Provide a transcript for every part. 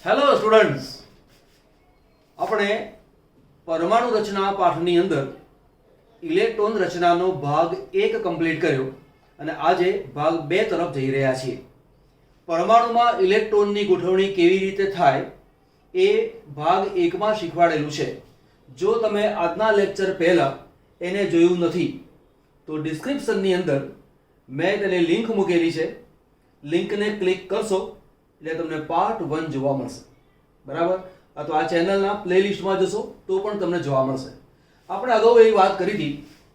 Hello students, આપણે પરમાણુ રચના પાઠની અંદર ઇલેક્ટ્રોન રચનાનો ભાગ 1 કમ્પ્લીટ કર્યો અને આજે ભાગ 2 તરફ જઈ રહ્યા છીએ. પરમાણુમાં ઇલેક્ટ્રોનની ગોઠવણી કેવી રીતે થાય એ ભાગ 1 માં શીખવાડેલું છે. જો તમે આજના લેક્ચર પહેલા એને જોયું નથી તો ડિસ્ક્રિપ્શનની અંદર મેં તેને લિંક મૂકેલી છે. લિંકને ક્લિક કરશો એટલે તમને પાર્ટ 1 જોવા મળશે. બરાબર, અથવા આ ચેનલના પ્લેલિસ્ટમાં જશો તો પણ તમને જોવા મળશે. આપણે અગાઉ એવી વાત કરી હતી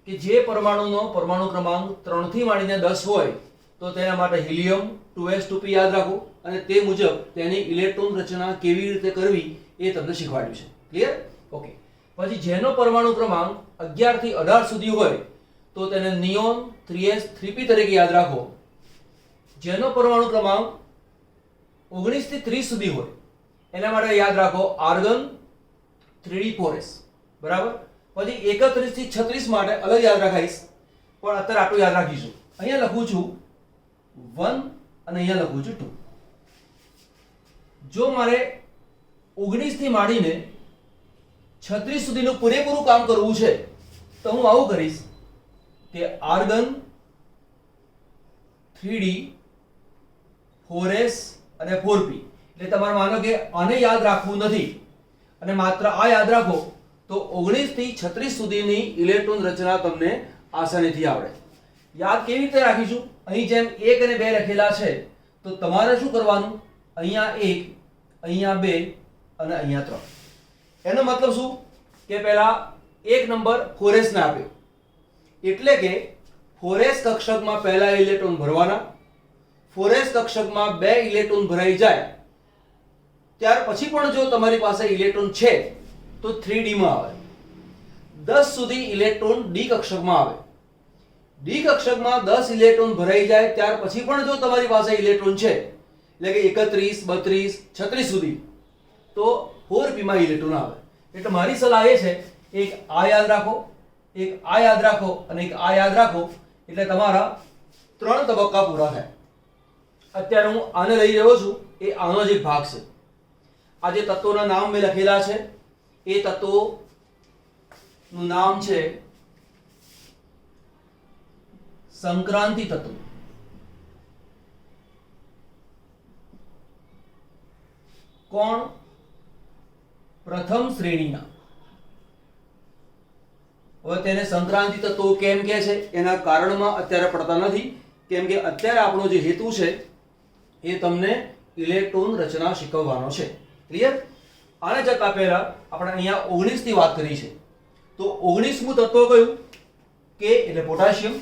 કે જે પરમાણુનો પરમાણુ ક્રમાંક 3 થી માંડીને 10 હોય તો તેના માટે હિલિયમ 2s2p યાદ રાખો અને તે મુજબ તેની ઇલેક્ટ્રોન રચના કેવી રીતે કરવી એ તમને શીખવાડ્યું છે. ક્લિયર? ઓકે. પછી જેનો પરમાણુ ક્રમાંક 11 થી 18 સુધી હોય તો તેને નિયોન 3s3p તરીકે યાદ રાખો. જેનો પરમાણુ ક્રમાંક 19 થી 30 સુધી હોય એના માટે યાદ રાખો આર્ગન 3d4s. બરાબર. પછી 31 થી 36 માટે અલગ યાદ રાખાઈશ, પણ અત્યારે આટલું યાદ રાખીશું. અહીંયા લખું છું 1 અને અહીંયા લખું છું 2. જો મારે 19 થી માંડીને 36 સુધીનું પૂરેપૂરું કામ કરવું છે તો હું આવું કરીશ કે આર્ગન 3d 4s અને 4p. એટલે તમારે માનો કે આને યાદ રાખવું નથી અને માત્ર આ યાદ રાખો તો 19 થી 36 સુધીની ઇલેક્ટ્રોન રચના તમને આસાનીથી આવડે. યાદ કેવી રીતે રાખીશું? અહીં જેમ 1 અને 2 લખેલા છે તો તમારે શું કરવાનું? અહીંયા 1, અહીંયા 2 અને અહીંયા 3. એનો મતલબ શું કે પહેલા એક નંબર 4s ને આપ્યો એટલે કે 4s કક્ષકમાં પહેલા ઇલેક્ટ્રોન ભરવાના. 4s કક્ષકમાં 2 ઇલેક્ટ્રોન ભરાઈ જાય ત્યાર પછી પણ જો તમારી પાસે ઇલેક્ટ્રોન છે તો 3d માં આવે. 10 સુધી ઇલેક્ટ્રોન d કક્ષકમાં આવે. d કક્ષકમાં 10 ઇલેક્ટ્રોન ભરાઈ જાય ત્યાર પછી પણ જો તમારી પાસે ઇલેક્ટ્રોન છે એટલે કે 31, 32, 36 સુધી તો 4p માં ઇલેક્ટ્રોન આવે. એટલે મારી સલાહ એ છે એક આ યાદ રાખો, એક આ યાદ રાખો અને એક આ યાદ રાખો એટલે તમારા 3 તબક્કા પૂરા થાય. અત્યારે હું આને લઈ રહ્યો છું એ આનો જ એક ભાગ છે. આ જે તત્વોના નામ મેં લખેલા છે એ તત્વોનું નામ છે સંક્રાંતિ તત્વો. કોણ? પ્રથમ શ્રેણીના. હવે તેને સંક્રાંતિ તત્વો કેમ કહે છે એના કારણમાં અત્યારે પડતા નથી, કેમ કે અત્યારે આપણો જે હેતુ છે એ તમને ઇલેક્ટ્રોન રચના શીખવવાનો છે. ક્લિયર? આને જતા પહેલા આપણે અહીંયા 19 થી વાત કરી છે તો 19મું તત્વ કયું? કે એટલે પોટાશિયમ.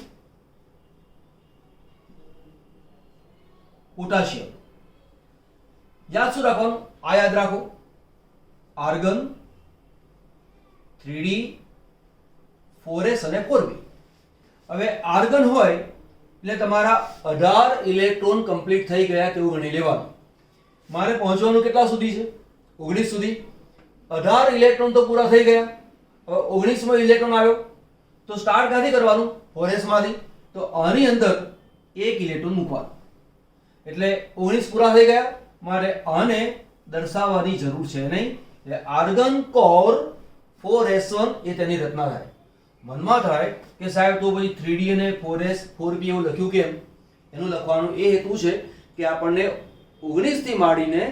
પોટાશિયમ યાદ શું રાખવાનું? આ યાદ રાખો આર્ગન 3d 4s અને 4p. હવે આર્ગન હોય એટલે તમારા 18 ઇલેક્ટ્રોન કમ્પ્લીટ થઈ ગયા તેવું ગણી લેવાનું. મારે પહોંચવાનું કેટલા સુધી છે? 19 સુધી. 18 ઇલેક્ટ્રોન તો પૂરા થઈ ગયા. હવે 19મો ઇલેક્ટ્રોન આવ્યો તો સ્ટાર્ટ ક્યાંથી કરવાનું? 4s માંથી. તો આની અંદર એક ઇલેક્ટ્રોન મૂકવાનું. એટલે 19 પૂરા થઈ ગયા. મારે આને દર્શાવવાની જરૂર છે નહીં. એટલે આર્ગન કોર 4s1 એ તેની રચના થાય. મનમાં થાય કે સાહેબ તો પછી 3d અને 4s 4p એવું લખ્યું કેમ? એનું લખવાનું એ હેતુ છે કે આપણને 19 થી માંડીને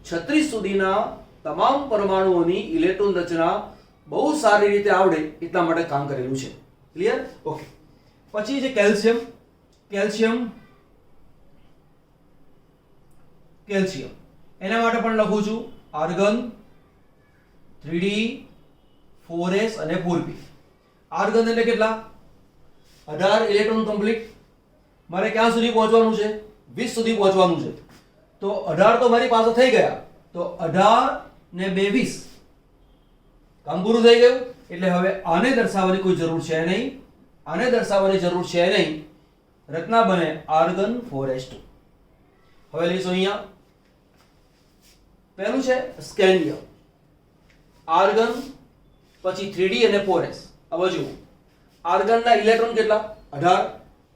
36 સુધીના તમામ પરમાણુઓની ઇલેક્ટ્રોન રચના બહુ સારી રીતે આવડે એટલા માટે કામ કરેલું છે. ક્લિયર? ઓકે. પછી છે કેલ્શિયમ. કેલ્શિયમ એના માટે પણ લખું છું આર્ગન 3d 4s અને 4p. આર્ગન એટલે કેટલા? 18 ઇલેક્ટ્રોન કમ્પ્લીટ. મારે ક્યાં સુધી પહોંચવાનું છે? 20 સુધી પહોંચવાનું છે. તો 18 તો મારી પાસે થઈ ગયા તો 18 ને 2 20 કામ પૂરું થઈ ગયું. એટલે હવે આને દર્શાવવાની કોઈ જરૂર છે નહીં. આને દર્શાવવાની જરૂર છે નહીં. રચના બને આર્ગન 4s2. હવે લઈશું અહીંયા પહેલું છે સ્કેન્ડિયમ. આર્ગન પછી 3d અને 4s. હવે જુઓ આર્ગનના ઇલેક્ટ્રોન કેટલા? 18.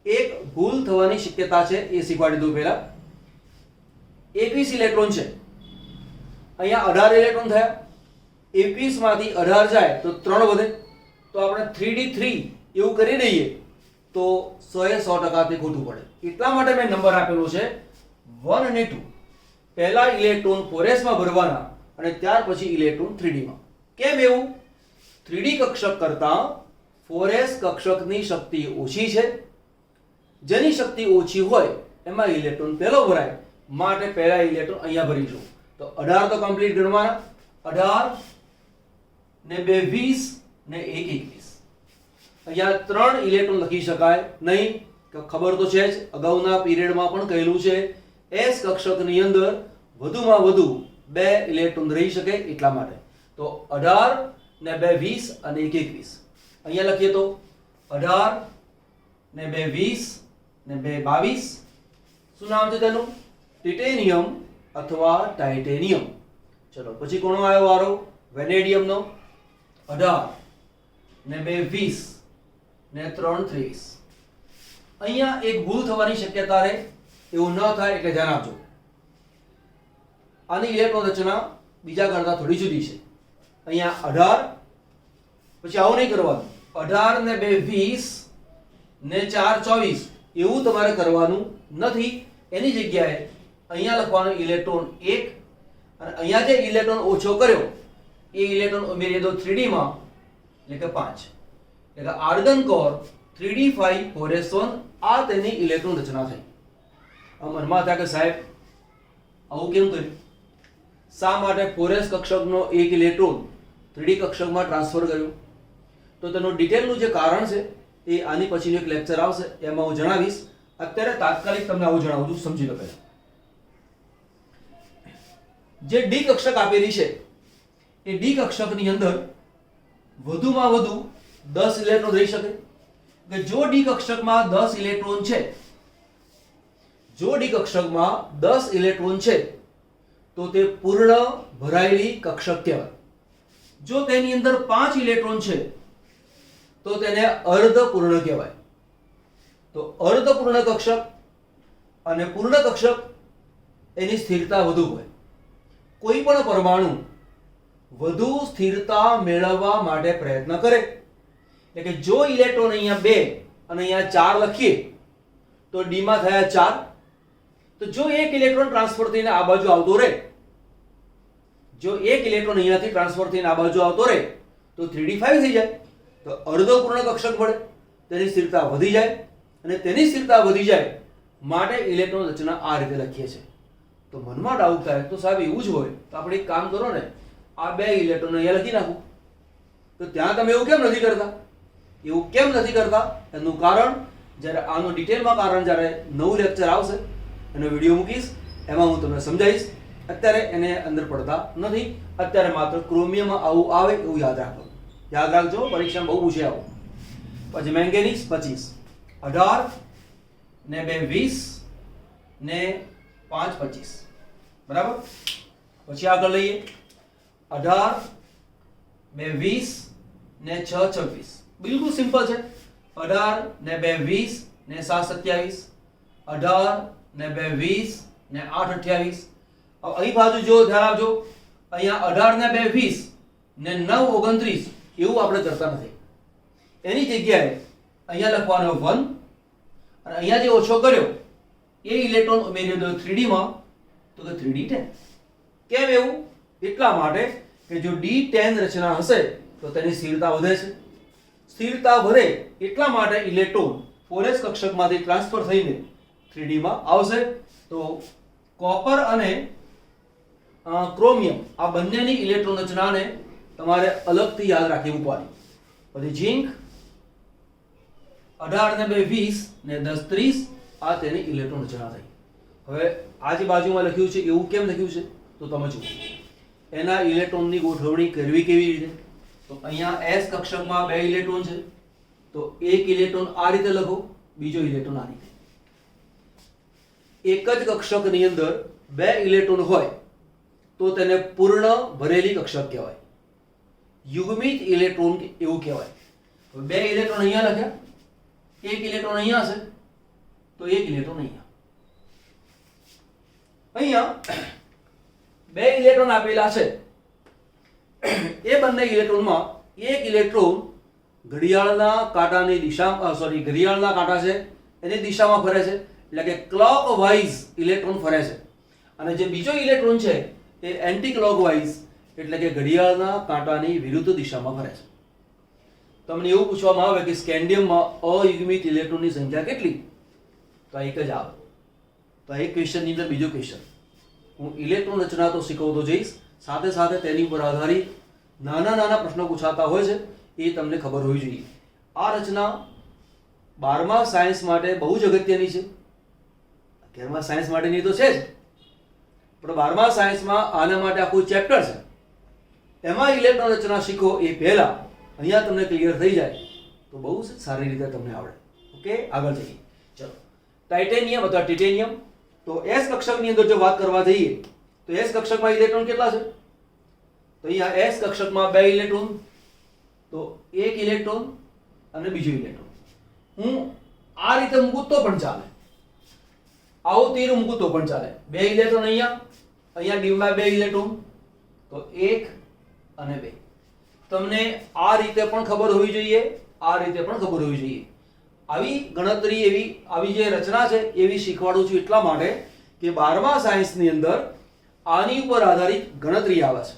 એક ભૂલ થવાની શક્યતા છે એ શીખવાડી દઉં પહેલા. 21 ઇલેક્ટ્રોન છે અહીંયા 18 ઇલેક્ટ્રોન થયા, 21 માંથી 18 જાય તો 3 વધે, તો આપણે 3d3 એવું કરી દઈએ તો 100% તે ખોટું પડે. એટલા માટે મેં નંબર આપેલો છે 1 અને 2. પહેલા ઇલેક્ટ્રોન 4s માં ભરવાના અને ત્યાર પછી ઇલેક્ટ્રોન 3d માં. કેમ એવું? 3d કક્ષક કરતા 4s કક્ષકની શક્તિ ઓછી છે. જેની શક્તિ ઓછી હોય એમાં ઇલેક્ટ્રોન પહેલો ભરાય, માટે પહેલા ઇલેક્ટ્રોન અહીંયા ભરીશું. તો 18 તો કમ્પ્લીટ ગણવાના, 18 ને 2 20 ને 1 21. અહીંયા 3 ઇલેક્ટ્રોન લખી શકાય નહીં, ખબર તો છે જ, અગાઉના પીરિયડમાં પણ કહેલું છે s કક્ષકની અંદર વધુમાં વધુ 2 ઇલેક્ટ્રોન રહી શકે એટલા માટે. તો 18 ને 2 20 અને 1 21. અહીંયા લખીએ તો 18 ને 2 20 ને 2 22. શું નામ છે તેનું? ટિટેનિયમ અથવા ટાઇટેનિયમ. ચલો પછી કોનો આવ્યો વારો? વેનેડિયમનો. 18 ને 2 20 ને 3 23. અહીંયા એક ભૂલ થવાની શક્યતા રહે, એવું ન થાય એટલે ધ્યાન આપજો. આની ઇલેક્ટ્રોન રચના બીજા કરતા થોડી જુદી છે. અહીંયા 18 પછી આવું નહીં કરવાનું, 18 ને 2 20 ને 4 24 એવું તમારે કરવાનું નથી. એની જગ્યાએ અહીંયા લખવાનું ઇલેક્ટ્રોન 1 અને અહીંયા જે ઇલેક્ટ્રોન ઓછો કર્યો એ ઇલેક્ટ્રોન ઉમેરી દો 3d માં, એટલે કે 5. એટલે આર્ગન કોર 3d5 4s1 આ તેની ઇલેક્ટ્રોન રચના થઈ. મનમાં હતા કે સાહેબ આવું કેમ કર્યું? શા માટે 4s કક્ષકનો એક ઇલેક્ટ્રોન 3d કક્ષકમાં ટ્રાન્સફર કર્યો? તો તેનું ડિટેલનું જે કારણ છે એ આની પછીનો એક લેક્ચર આવશે, એમાં હું જણાવીશ. અત્યારે તાત્કાલિક તમને આવું જણાવું છું, સમજી લો. પહેલા જે ડી કક્ષક આપેલી છે એ ડી કક્ષકની અંદર વધુમાં વધુ 10 ઇલેક્ટ્રોન રહી શકે. કે જો ડી કક્ષકમાં 10 ઇલેક્ટ્રોન છે, જો ડી કક્ષકમાં 10 ઇલેક્ટ્રોન છે તો તે પૂર્ણ ભરાયેલી કક્ષક કહેવાય. જો તેની અંદર 5 ઇલેક્ટ્રોન છે તો તેને અર્ધપૂર્ણ કહેવાય. તો અર્ધપૂર્ણ કક્ષક અને પૂર્ણ કક્ષક એની સ્થિરતા વધુ હોય. કોઈ પણ પરમાણુ વધુ સ્થિરતા મેળવવા માટે પ્રયત્ન કરે, એટલે કે જો ઇલેક્ટ્રોન અહીંયા 2 અને અહીંયા 4 લખીએ તો ડી માં થયા 4. તો જો એક ઇલેક્ટ્રોન ટ્રાન્સફર થઈને આ બાજુ આવતો રહે, જો એક ઇલેક્ટ્રોન અહીંયાથી ટ્રાન્સફર થઈને આ બાજુ આવતો રહે તો 3d5 થઈ જાય. તો અર્ધપૂર્ણ કક્ષક મળે, તેની સ્થિરતા વધી જાય અને તેની સ્થિરતા વધી જાય માટે ઇલેક્ટ્રોન રચના આ રીતે લખીએ છીએ. તો મનમાં ડાઉટ થાય તો સાહેબ એવું જ હોય તો આપણે એક કામ કરો ને, આ 2 ઇલેક્ટ્રોન અહીંયા લખી નાખું. તો ત્યાં તમે એવું કેમ નથી કરતા? એવું કેમ નથી કરતા એનું કારણ જ્યારે આનું ડિટેલમાં કારણ જ્યારે નવું લેક્ચર આવશે, એનો વિડીયો મૂકીશ, એમાં હું તમને સમજાવીશ. અત્યારે એને અંદર પડતા નથી. અત્યારે માત્ર ક્રોમિયમમાં આવું આવે એવું યાદ રાખો. યાદ રાખજો, પરીક્ષામાં બહુ પૂછે આવું. પછી મેંગેનીઝ 25, 18 ને 2 20 ને 5 25. બરાબર. પછી આગળ લઈએ 18 2 20 ને 6 26. બિલકુલ સિમ્પલ છે. 18 ને 2 20 ને 7 27, 18 ને 2 20 ને 8 28. હવે અહીં બાજુ જો ધ્યાન આપજો, અહીંયા 18 ને 2 20 ને 9 29 એવું આપણે કરતા નથી. એની જગ્યાએ અહીંયા લખવાનો 1 અને અહીંયા જે ઓછો કર્યો એ ઇલેક્ટ્રોન ઉમેરી દો 3d માં, તો કે 3d10. કેમ એવું? એટલા માટે કે જો d10 રચના હશે તો તેની સ્થિરતા વધે છે. સ્થિરતા વધે એટલા માટે ઇલેક્ટ્રોન 4s કક્ષકમાંથી ટ્રાન્સફર થઈને 3d માં આવશે. તો કોપર અને ક્રોમિયમ આ બંનેની ઇલેક્ટ્રોન રચનાને તમારે અલગથી યાદ રાખી મૂકવાની. પછી ઝિંક 18 ને 2 20 ને 10 30 આ તેની ઇલેક્ટ્રોન રચના થઈ. હવે આ જે બાજુમાં લખ્યું છે એવું કેમ લખ્યું છે તો તમે જુઓ, એના ઇલેક્ટ્રોનની ગોઠવણી કરવી કેવી રીતે. તો અહીંયા s કક્ષકમાં 2 ઇલેક્ટ્રોન છે તો એક ઇલેક્ટ્રોન આ રીતે લખો, બીજો ઇલેક્ટ્રોન આ રીતે. એક જ કક્ષકની અંદર 2 ઇલેક્ટ્રોન હોય તો તેને પૂર્ણ ભરેલી કક્ષક કહેવાય. યુગ્મિત ઇલેક્ટ્રોન એવું કહેવાય. 2 ઇલેક્ટ્રોન અહીંયા લખ્યા, એક ઇલેક્ટ્રોન અહીંયા હશે તો એક ઇલેક્ટ્રોન અહીંયા. અહીંયા બે ઇલેક્ટ્રોન આપેલા છે, એ બંને ઇલેક્ટ્રોનમાં એક ઇલેક્ટ્રોન ઘડિયાળના કાંટાની દિશામાં ઘડિયાળના કાંટા છે એની દિશામાં ફરે છે, એટલે કે ક્લોકવાઇઝ ઇલેક્ટ્રોન ફરે છે, અને જે બીજો ઇલેક્ટ્રોન છે એ એન્ટી ક્લોકવાઇઝ એટલે કે ઘડિયાળના કાંટાની વિરુદ્ધ દિશામાં ફરે છે. તમને એવું પૂછવામાં આવે કે સ્કેન્ડિયમમાં અયુગ્મિત ઇલેક્ટ્રોનની સંખ્યા કેટલી, તો એક જ આવે. તો એક ક્વેશ્ચનની અંદર બીજો ક્વેશ્ચન, હું ઇલેક્ટ્રોન રચના તો શીખવતો જઈશ, સાથે સાથે તેની ઉપર આધારિત નાના નાના પ્રશ્નો પૂછાતા હોય છે એ તમને ખબર હોવી જોઈએ. આ રચના 12મા સાયન્સ માટે બહુ જ અગત્યની છે. 11મા સાયન્સ માટેની તો છે જ, પણ 12મા સાયન્સમાં આના માટે આખું ચેપ્ટર છે. એમાં ઇલેક્ટ્રોન રચના શીખો એ પહેલા અહીંયા તમને ક્લિયર થઈ જાય તો બહુ જ સારી રીતે તમને આવડે. ઓકે, આગળ જઈએ. ચલો, ટાઇટેનિયમ અથવા ટિટેનિયમ. તો એસ કક્ષકની અંદર જો વાત કરવા જઈએ તો એસ કક્ષકમાં ઇલેક્ટ્રોન કેટલા છે? તો અહીંયા એસ કક્ષકમાં બે ઇલેક્ટ્રોન, તો એક ઇલેક્ટ્રોન અને બીજો ઇલેક્ટ્રોન. હું આ રીતે મૂકું તો પણ ચાલે, આવું તીર મૂકું તો પણ ચાલે. બે ઇલેક્ટ્રોન અહીંયા, અહીંયા ડીમાં બે ઇલેક્ટ્રોન, તો એક અને બે. તમને આ રીતે પણ ખબર હોવી જોઈએ, આ રીતે પણ ખબર હોવી જોઈએ. આવી ગણતરી, આવી જે રચના છે એવી શીખવાડું છું એટલા માટે કે 12મા સાયન્સની અંદર આની ઉપર આધારિત ગણતરી આવે છે.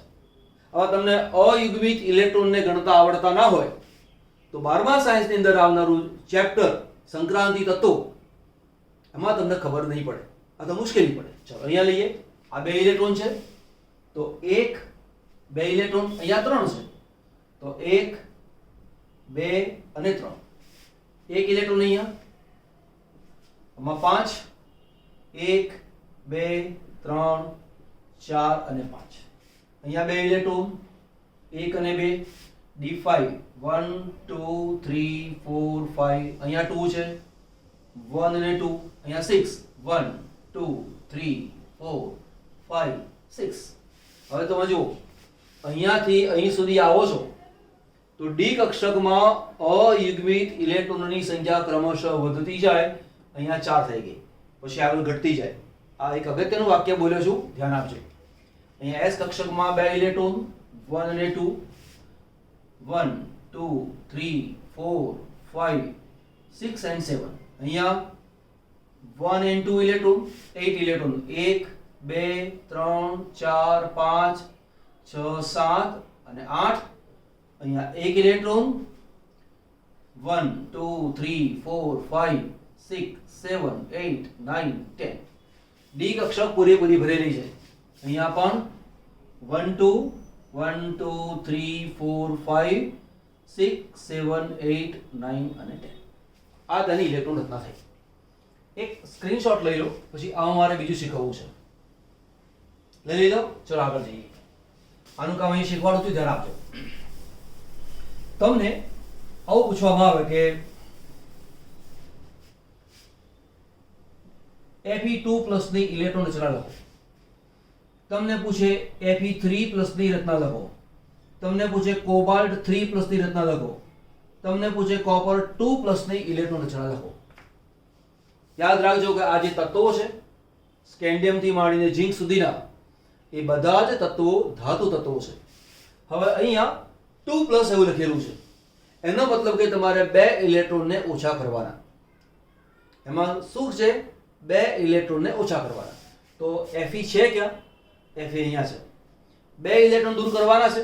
હવે તમને અયુગ્મિત ઇલેક્ટ્રોનને ગણતા આવડતા ના હોય તો 12મા સાયન્સની અંદર આવનારું ચેપ્ટર સંક્રાંતિ તત્વો, એમાં તમને ખબર નહીં પડે, આ તો મુશ્કેલી પડે. ચલો અહીંયા લઈએ. આ બે ઇલેક્ટ્રોન છે, તો એક બે ઇલેક્ટ્રોન, અહીંયા ત્રણ છે, તો 1 2 અને 3. એક ઇલેક્ટ્રોન અહીંયા, આમાં 5, 1 2 3 4 અને 5. અહીંયા બે ઇલેક્ટ્રોન, 1 અને 2, D5 1 2 3 4 5. અહીંયા 2 છે, 1 અને 2. અહીંયા 6 1 2 3 4 5 6. હવે તમે જુઓ, અહીંયાથી અહીં સુધી આવો છો તો ડી કક્ષકમાં અયુગ્મિત ઇલેક્ટ્રોનની સંખ્યા ક્રમશઃ વધતી જાય. અહીંયા 4 થઈ ગઈ, પછી આગળ ઘટતી જાય. આ એક અગત્યનું વાક્ય બોલ્યો છું, ધ્યાન આપજો. અહીંયા એસ કક્ષકમાં બે ઇલેક્ટ્રોન, 1 અને 2, 1 2 3 4 5 6 and 7. અહીંયા 1 and 2 ઇલેક્ટ્રોન, 8 ઇલેક્ટ્રોન, 1 2 3 4 5 6 7 અને 8. અહીંયા એક ઇલેક્ટ્રોન, 1 2 3 4 5 6 7 8 9 10. ડી કક્ષક પૂરેપૂરી ભરેલી છે. અહીંયા પણ 1 2 1 2 3 4 5 6 7 8 9 અને 10. આ તેની ઇલેક્ટ્રોન રચના થઈ. એક સ્ક્રીનશોટ લઈ લો, પછી આ મારે બીજું શીખવવું છે. લઈ લો. ચલો આગળ જઈએ. આનું કામ અહીં શીખવાડું છું, ધ્યાન આપજો. તમને આવું પૂછવામાં આવે કે Fe2+ ની ઇલેક્ટ્રોન રચના લખો. તમને પૂછે Fe3+ ની રચના લખો. તમને પૂછે કોબાલ્ટ 3+ ની રચના લખો. તમને પૂછે કોપર 2+ ની ઇલેક્ટ્રોન રચના લખો. યાદ રાખજો કે આ જે તત્વો છે, સ્કેન્ડિયમ થી માંડીને ઝિંક સુધીના, એ બધા જ તત્વો ધાતુ તત્વો છે. હવે અહીંયા 2+ એવું લખેલું છે, એનો મતલબ કે તમારે બે ઇલેક્ટ્રોનને ઓછા કરવાના. એમાં શું છે? બે ઇલેક્ટ્રોનને ઓછા કરવાના. તો Fe છે ક્યાં? Fe અહીંયા છે. બે ઇલેક્ટ્રોન દૂર કરવાના છે.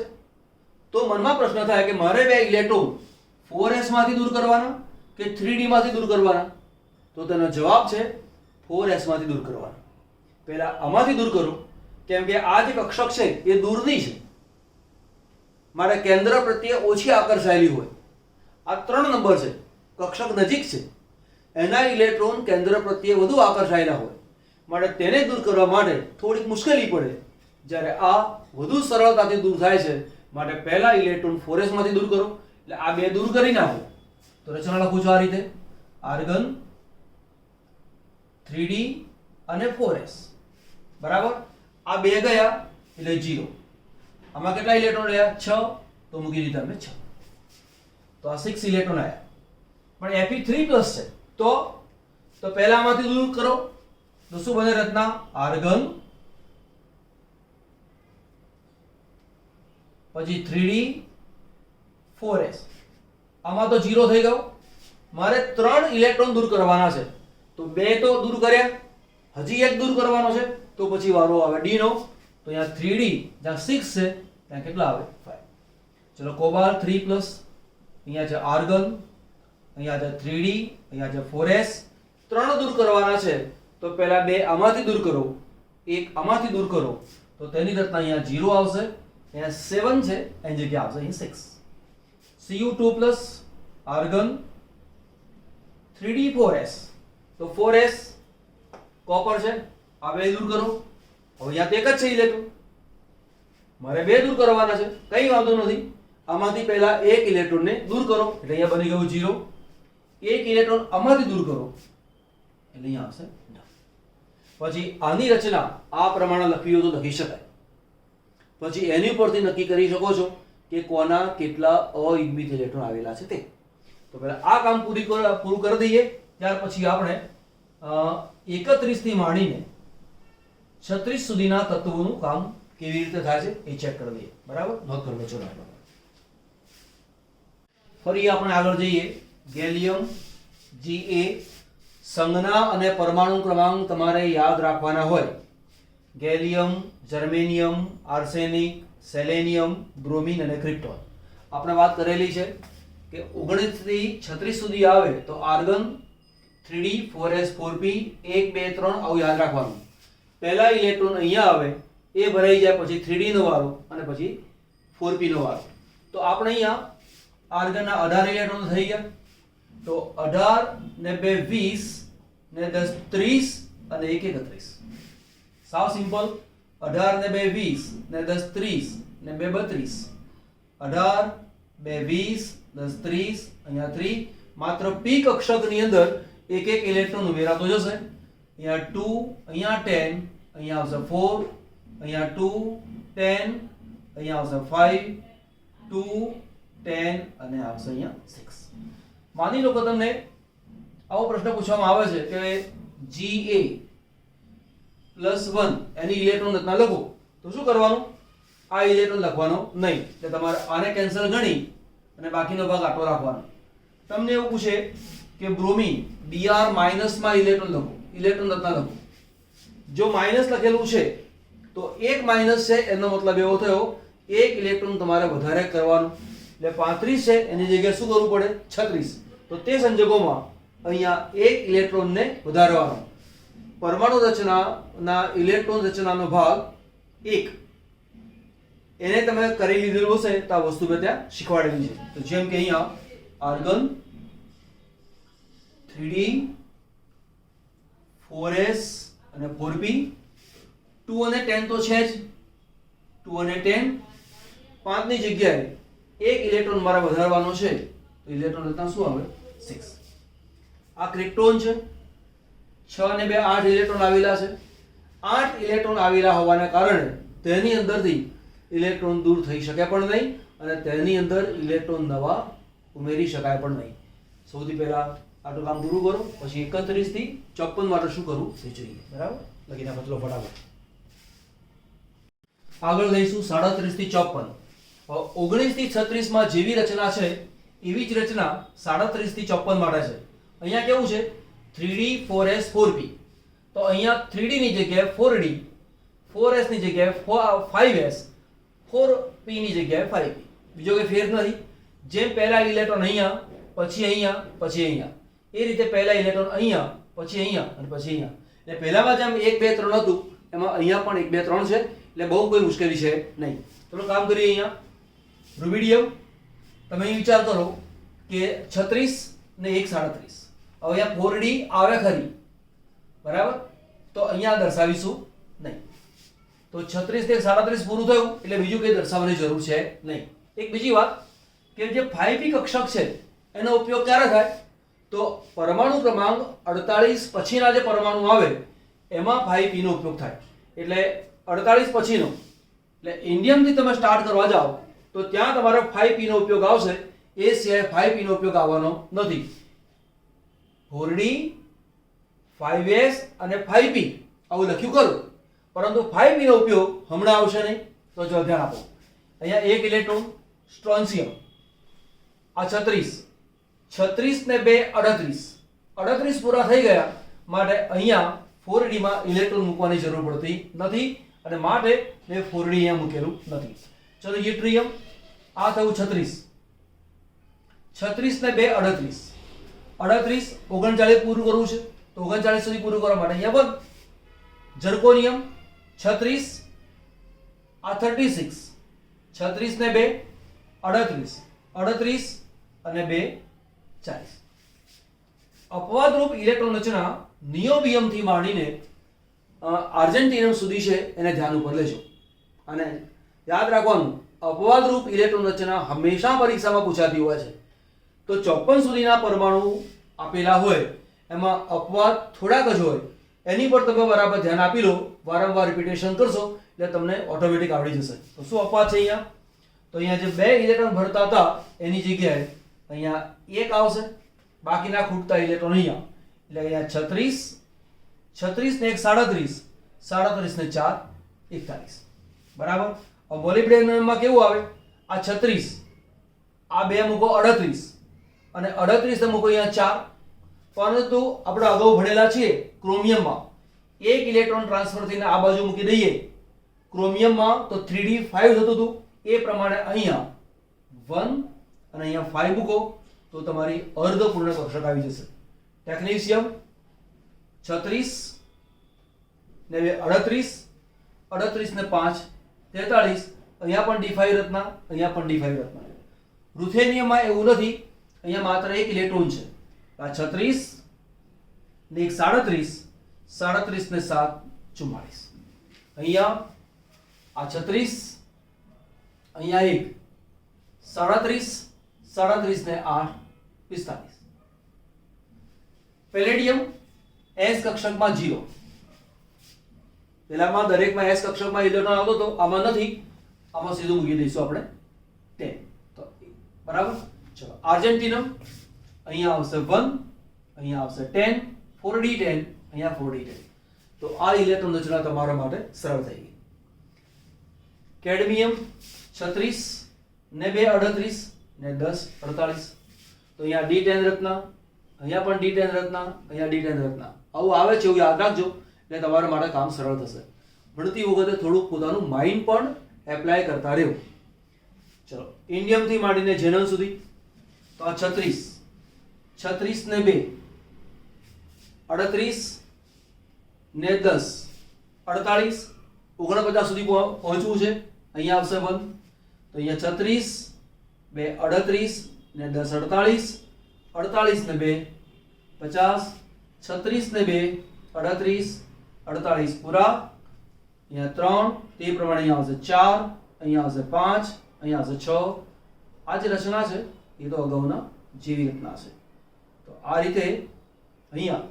તો મનમાં પ્રશ્ન થાય કે મારે બે ઇલેક્ટ્રોન 4s માંથી દૂર કરવાના કે 3d માંથી દૂર કરવાના? તો તેનો જવાબ છે 4s માંથી દૂર કરવાના. પહેલા આમાંથી દૂર કરો, કેમ કે આ જે કક્ષક છે એ દૂરની છે, મારે કેન્દ્ર પ્રત્યે ઓછી આકર્ષાયેલી હોય. આ 3 નંબર છે, કક્ષક નજીક છે, એના ઇલેક્ટ્રોન કેન્દ્ર પ્રત્યે વધુ આકર્ષાયેલા હોય, માટે તેને દૂર કરવા માટે થોડીક મુશ્કેલી પડે. જ્યારે આ વધુ સરળતાથી દૂર થાય છે, માટે પહેલા ઇલેક્ટ્રોન 4s માંથી દૂર કરો. એટલે આ બે દૂર કરી નાખો તો રચના લખું છું આ રીતે: આર્ગન 3d અને 4s બરાબર. આ બે ગયા એટલે 0. આમાં કેટલા ઇલેક્ટ્રોન રહ્યા? 6. તો મૂકી દીધા અમે 6. તો આ 6 ઇલેક્ટ્રોન આવ્યા. પણ Fe3+ છે, તો પહેલામાંથી દૂર કરો તો શું બને રચના? આર્ગન પછી 3d 4s. આમાં તો 0 થઈ ગયો. મારે 3 ઇલેક્ટ્રોન દૂર કરવાના છે, તો 2 તો દૂર કર્યા, હજી એક દૂર કરવાનો છે, તો પછી વારો આવે d નો. તો અહીંયા 3d જ્યાં 6 છે ત્યાં કેટલા આવે 5. ચલો કોબાલ્ટ 3 પ્લસ, અહીંયા છે આર્ગન, અહીંયા છે 3d, અહીંયા છે 4s. 3 દૂર કરવાના છે, તો પહેલા 2 આમાંથી દૂર કરો, એક આમાંથી દૂર કરો, તો તેની રચના અહીંયા 0 આવશે. અહીંયા 7 છે એની જગ્યાએ આવશે અહીં 6. Cu2 પ્લસ આર્ગન 3d4s, તો 4s કોપર છે, આ બે દૂર કરો. હવે અહીંયા તો એક જ છે ઇલેક્ટ્રોન, મારે 2 દૂર કરવાના છે, કઈ વાંધો નથી. આમાંથી પહેલા એક ઇલેક્ટ્રોનને દૂર કરો એટલે અહીંયા બની ગયું 0. એક ઇલેક્ટ્રોન આમાંથી દૂર કરો એટલે અહીંયા આવશે 9. પછી આની રચના આ પ્રમાણે લખવી હોય તો લખી શકાય. પછી એની ઉપરથી નક્કી કરી શકો છો કે કોના કેટલા અયુગ્મિત ઇલેક્ટ્રોન આવેલા છે તે. તો પહેલા આ કામ પૂરું કરી દઈએ, ત્યાર પછી આપણે 31 થી માંડીને 36 સુધીના તત્વોનું કામ કેવી રીતે થાય છે એ ચેક કરી દઈએ. બરાબર, નોંધ કરી લો. ચલો ફરી આપણે આગળ જઈએ. ગેલિયમ Ga સંજ્ઞા અને પરમાણુ ક્રમાંક તમારે યાદ રાખવાના હોય. Gallium, germanium, arsenic, selenium, bromine અને ક્રિપ્ટોન. આપણે વાત કરેલી છે કે 19 થી 36 સુધી આવે તો આર્ગન 3d 4s 4p 1 2 3 આવું યાદ રાખવાનું. પહેલા ઇલેક્ટ્રોન અહીંયા આવે એ ભરાઈ જાય, પછી 3d નો વારો અને પછી 4p નો વારો. તો આપણે અહીંયા આર્ગનના 18 ઇલેક્ટ્રોન થઈ ગયા. તો 18 ને 2 20 ને 10 30 અને 1 31. સાવ સિમ્પલ. 18 ને 2 20 ને 10 30 ને 2 32. 18 2 20 10 30 અહીંયા 3. માત્ર p કક્ષકની અંદર એક એક ઇલેક્ટ્રોન ઉમેરાતો જશે. અહીંયા 2, અહીંયા 10, અહીંયા આવશે 4, અહીંયા 2 10, અહીંયા આવશે 5 2 10 અને આવશે અહીંયા 6. માની લો કે તમને આવો પ્રશ્ન પૂછવામાં આવે છે કે Ga+1 એની ઇલેક્ટ્રોન રચના લખો, તો શું કરવાનું? આ ઇલેક્ટ્રોન લખવાનો નહીં, એટલે તમારે આને કેન્સલ ગણી અને બાકીનો ભાગ આટલો રાખવાનો. તમને એવું પૂછે કે બ્રોમિન Br- માં ઇલેક્ટ્રોન લખો, ઇલેક્ટ્રોન રચના લખો. જો માઇનસ લખેલું છે તો એક માઇનસ છે એનો મતલબ એવો થયો એક ઇલેક્ટ્રોન તમારે વધારે કરવાનું. એટલે 35 છે એની જગ્યાએ શું કરવું પડે? 36. તો તે સંજોગોમાં અહીંયા એક ઇલેક્ટ્રોનને વધારવાનો. પરમાણુ રચનાના ઇલેક્ટ્રોન રચનાનો ભાગ 1 એને તમે કરી લીધેલું હશે તો આ વસ્તુ મેં ત્યાં શીખવાડેલી છે. તો જેમ કે અહીંયા આર્ગન 3d 4s અને 4p 2 અને 10 તો છે જ. 2 અને 10 5 ની જગ્યાએ એક ઇલેક્ટ્રોન મારે વધારવાનો છે તો ઇલેક્ટ્રોન રચના શું આવે? 6. આ ક્રિપ્ટોન છે. 6 અને 2 8 ઇલેક્ટ્રોન આવેલા છે. 8 ઇલેક્ટ્રોન આવેલા હોવાના કારણે તેની અંદરથી ઇલેક્ટ્રોન દૂર થઈ શકે પણ નહીં અને તેની અંદર ઇલેક્ટ્રોન નવા ઉમેરી શકાય પણ નહીં. સૌથી પહેલા આટલું કામ પૂરું કરો, પછી 31 થી 54 માટે શું કરવું તે જોઈએ. બરાબર, લખી નાખો. ચલો ફટાફટ આગળ લઈશું. 37 થી 54. 19 થી 36 માં જેવી રચના છે એવી જ રચના 37 થી 54 માટે છે. અહીંયા કેવું છે? 3d 4s 4p. તો અહીંયા 3d ની જગ્યાએ 4d, 4s ની જગ્યાએ 5s, 4p ની જગ્યાએ 5p. બીજો કોઈ ફેર નથી. જેમ પહેલા ઇલેક્ટ્રોન અહીંયા, પછી અહીંયા, પછી અહીંયા, એ રીતે પહેલા ઇલેક્ટ્રોન અહીંયા, પછી અહીંયા અને પછી અહીંયા. એટલે પહેલામાં જેમ 1 2 3 હતું એમાં અહીંયા પણ 1 2 3 છે. એટલે બહુ કોઈ મુશ્કેલી છે નહીં. ચલો કામ કરીએ. અહીંયા રૂબિડિયમ તમે વિચાર કરો કે 36 ને 1 37. હવે અહીંયા 4d આવે ખરી, બરાબર, તો અહીંયા દર્શાવીશું નહીં. તો 36 થી 37 પૂરું થયું એટલે બીજું કંઈ દર્શાવવાની જરૂર છે નહીં. એક બીજી વાત કે જે 5p કક્ષક છે એનો ઉપયોગ ક્યારે થાય? તો પરમાણુ ક્રમાંક 48 પછીના જે પરમાણુ આવે એમાં 5p નો ઉપયોગ થાય. એટલે 48 પછીનો, એટલે ઇન્ડિયમથી તમે સ્ટાર્ટ કરવા જાઓ તો ત્યાં તમારે 5p નો ઉપયોગ આવશે. એ સિવાય 5p નો ઉપયોગ આવવાનો નથી. 4d 5s અને 5p આવું લખ્યું કરું, પરંતુ 5p નો ઉપયોગ હમણાં આવશે નહીં. તો જો ધ્યાન આપો. અહીંયા 1 ઇલેક્ટ્રોન સ્ટ્રોન્શિયમ, આ 36, 36 ને 2 38, 38 પૂરા થઈ ગયા માટે અહીંયા 4d માં ઇલેક્ટ્રોન મૂકવાની જરૂર પડતી નથી અને માટે મેં 4d અહીંયા મૂકેલું નથી. ચલો યટ્રિયમ, આ થયું 36, 36 ને 2 38, 38 39 પૂરું કરવું છે તો 39 સુધી પૂરું કરવા માટે અહીંયા 1. ઝર્કોનિયમ 36, આ 36, 36 ને 2 38, 38 અને 2 40. અપવાદરૂપ ઇલેક્ટ્રોન રચના નિયોબિયમ થી માંડીને આર્જેન્ટિનમ સુધી છે એને ધ્યાન ઉપર લેજો અને યાદ રાખવાનું અપવાદરૂપ ઇલેક્ટ્રોન રચના હંમેશા પરીક્ષામાં પૂછાતી હોય છે. તો 54 સુધીના પરમાણુ આપેલા હોય એમાં અપવાદ થોડાક જ હોય, એની પર તમે બરાબર ધ્યાન આપી લો, વારંવાર રિપીટેશન કરશો એટલે તમને ઓટોમેટિક આવડી જશે. તો શું અપવાદ છે અહીંયા? તો અહીંયા જે 2 ઇલેક્ટ્રોન ભરતા હતા એની જગ્યાએ અહીંયા 1 આવશે, બાકીના ખૂટતા ઇલેક્ટ્રોન અહીંયા, એટલે અહીંયા 36, 36 ને 1 37, 37 ને 4 41. બરાબર. હવે મોલિબ્ડેનમમાં કેવું આવે? આ 36, આ 2 મૂકો 38 અને 38 ને મૂકો અહીંયા 4. પરંતુ આપણે અગાઉ ભણેલા છીએ ક્રોમિયમમાં 1 ઇલેક્ટ્રોન ટ્રાન્સફર થઈને આ બાજુ મૂકી દઈએ ક્રોમિયમમાં તો 3d5 થતું હતું, એ પ્રમાણે અહીંયા 1 અને અહીંયા 5 મૂકો તો તમારી અર્ધપૂર્ણ કક્ષક આવી જશે. ટેકનિશિયમ 36 ને 38, 38 ને 5 43, અહીંયા પણ d5 રચના, અહીંયા પણ d5 રચના. રૂથેનિયમમાં એવું નથી, અહીંયા માત્ર 1 ઇલેક્ટ્રોન છે. આ 36 ને 1 37, 37 ને 7 44. અહીંયા આ 36, અહીંયા 1 37, 37 ને 8 45. Palladium S કક્ષકમાં 0. પેલામાં દરેકમાં S કક્ષકમાં ઇલેક્ટ્રોન આવતો હતો, આમાં નથી, આમાં સીધું મૂકી દઈશું આપણે 10. તો બરાબર. ચલો આર્જેન્ટિનમ, અહીંયા આવશે 1, અહીંયા આવશે 10, 4d10, અહીંયા 4d10. તો આ ઇલેક્ટ્રોન રચના તમારા માટે સરળ થઈ ગઈ. કેડમિયમ 36 ને 2 38 ને 10 48. તો અહીંયા d10 રચના, અહીંયા પણ d10 રચના, અહીંયા d10 રચના. આવું આવે છે એવું યાદ રાખજો એટલે તમારા માટે કામ સરળ થશે. ભણતી વખતે થોડુંક પોતાનું માઇન્ડ પણ એપ્લાય કરતા રહેવું. ચલો ઇન્ડિયમ થી માંડીને ઝેનમ સુધી. તો આ 36, 36 ને 2 38 ને 10 48, 49 સુધી પહોંચવું છે. અહીંયા આવશે 1. તો અહીંયા 36, 2 38 ને 10 48, 48 ને 2 50, 36 ને 2 38, 48 પૂરા. અહીંયા 3, તે પ્રમાણે અહીંયા આવશે 4, અહીંયા આવશે 5, અહીંયા આવશે 6. આ જે રચના છે એ તો અગાઉના જેવી રચના છે. તો આ રીતે અહીંયા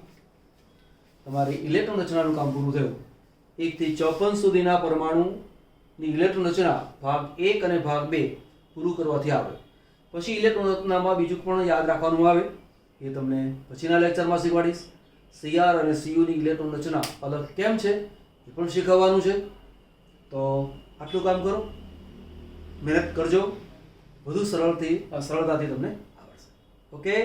તમારી ઇલેક્ટ્રોન રચનાનું કામ પૂરું થયું. 1 થી 54 સુધીના પરમાણુની ઇલેક્ટ્રોન રચના ભાગ 1 અને ભાગ 2 પૂરું કરવાથી આવે. પછી ઇલેક્ટ્રોન રચનામાં બીજું પણ યાદ રાખવાનું આવે, એ તમને પછીના લેક્ચરમાં શીખવાડીશ. CR અને CU ની ઇલેક્ટ્રોન રચના અલગ કેમ છે એ પણ શીખવવાનું છે. તો આટલું કામ કરો, મહેનત કરજો, વધુ સરળતાથી તમને આવડશે. ઓકે.